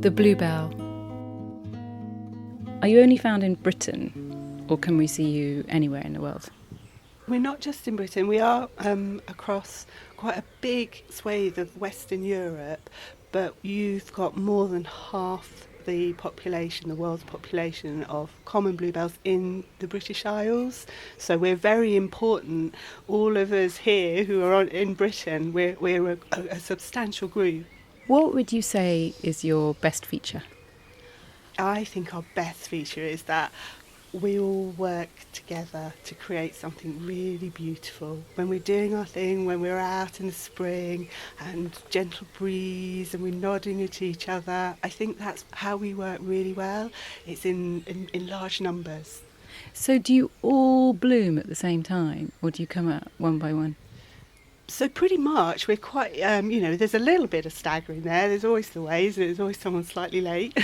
The Bluebell. Are you only found in Britain, or can we see you anywhere in the world? We're not just in Britain, we are across quite a big swathe of Western Europe, but you've got more than half the population, the world's population of common bluebells in the British Isles. So we're very important. All of us here who are in Britain, we're a substantial group. What would you say is your best feature? I think our best feature is that we all work together to create something really beautiful. When we're doing our thing, when we're out in the spring and gentle breeze and we're nodding at each other, I think that's how we work really well. It's in large numbers. So do you all bloom at the same time, or do you come out one by one? So pretty much we're quite, there's a little bit of staggering there. There's always the ways, there's always someone slightly late.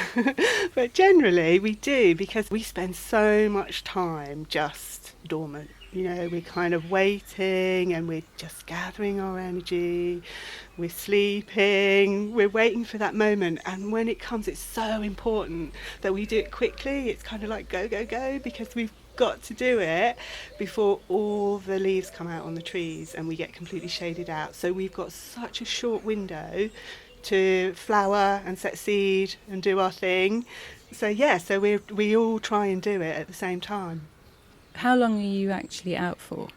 But generally we do, because we spend so much time just dormant. We're kind of waiting and we're just gathering our energy. We're sleeping. We're waiting for that moment. And when it comes, it's so important that we do it quickly. It's kind of like go, go, go, because we've got to do it before all the leaves come out on the trees and we get completely shaded out. So we've got such a short window to flower and set seed and do our thing. So we all try and do it at the same time. How long are you actually out for?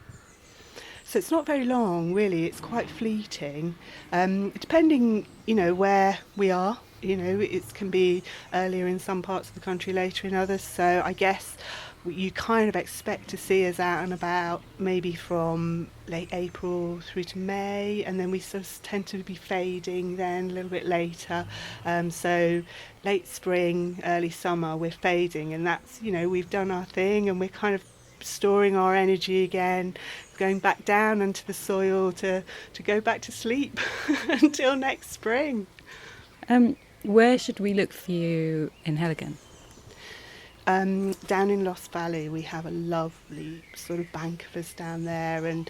So it's not very long, really. It's quite fleeting, depending, where we are. It can be earlier in some parts of the country, later in others. So I guess you kind of expect to see us out and about maybe from late April through to May, and then we sort of tend to be fading then a little bit later. So late spring, early summer, we're fading, and that's, we've done our thing and we're kind of storing our energy again, going back down into the soil to go back to sleep until next spring. Where should we look for you in Heligan? Down in Lost Valley we have a lovely sort of bank of us down there, and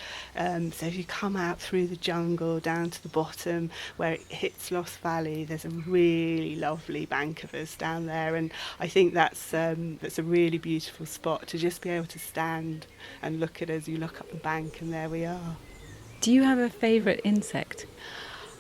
so if you come out through the jungle down to the bottom where it hits Lost Valley, there's a really lovely bank of us down there, and I think that's a really beautiful spot to just be able to stand and look at us. You look up the bank and there we are. Do you have a favourite insect?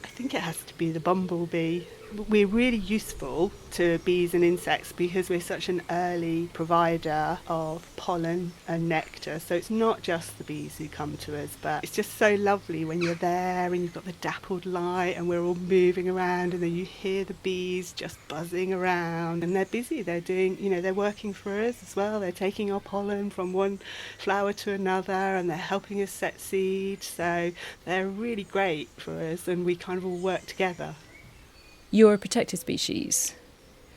I think it has to be the bumblebee. We're really useful to bees and insects because we're such an early provider of pollen and nectar. So it's not just the bees who come to us, but it's just so lovely when you're there and you've got the dappled light and we're all moving around, and then you hear the bees just buzzing around, and they're busy. They're doing, they're working for us as well. They're taking our pollen from one flower to another and they're helping us set seed. So they're really great for us, and we kind of all work together. You're a protected species,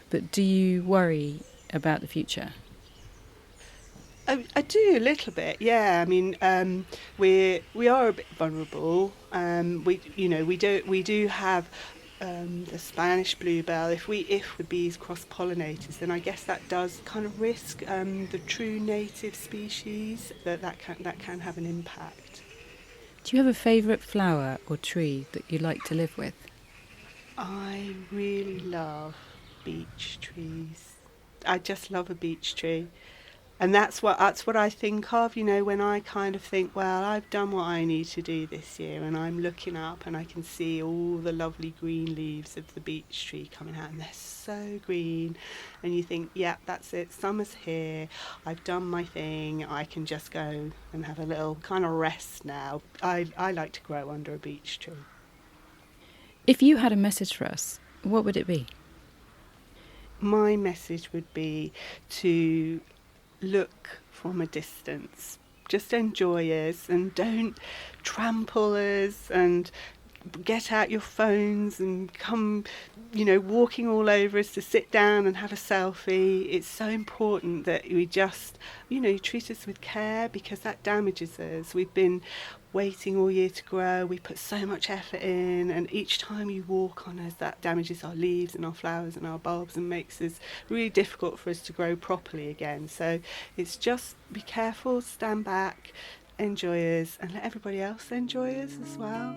but do you worry about the future? I do a little bit, yeah. I mean, we are a bit vulnerable. We do have the Spanish bluebell. If the bees cross pollinators, then I guess that does kind of risk the true native species. That can have an impact. Do you have a favourite flower or tree that you like to live with? I really love beech trees. I just love a beech tree. And that's what I think of, when I kind of think, well, I've done what I need to do this year, and I'm looking up and I can see all the lovely green leaves of the beech tree coming out, and they're so green. And you think, yeah, that's it, summer's here, I've done my thing, I can just go and have a little kind of rest now. I like to grow under a beech tree. If you had a message for us, what would it be? My message would be to look from a distance. Just enjoy us and don't trample us, and get out your phones and come, walking all over us to sit down and have a selfie. It's so important that we just, treat us with care, because that damages us. We've been waiting all year to grow. We put so much effort in, and each time you walk on us, that damages our leaves and our flowers and our bulbs and makes it really difficult for us to grow properly again. So it's just be careful, stand back, enjoy us, and let everybody else enjoy us as well.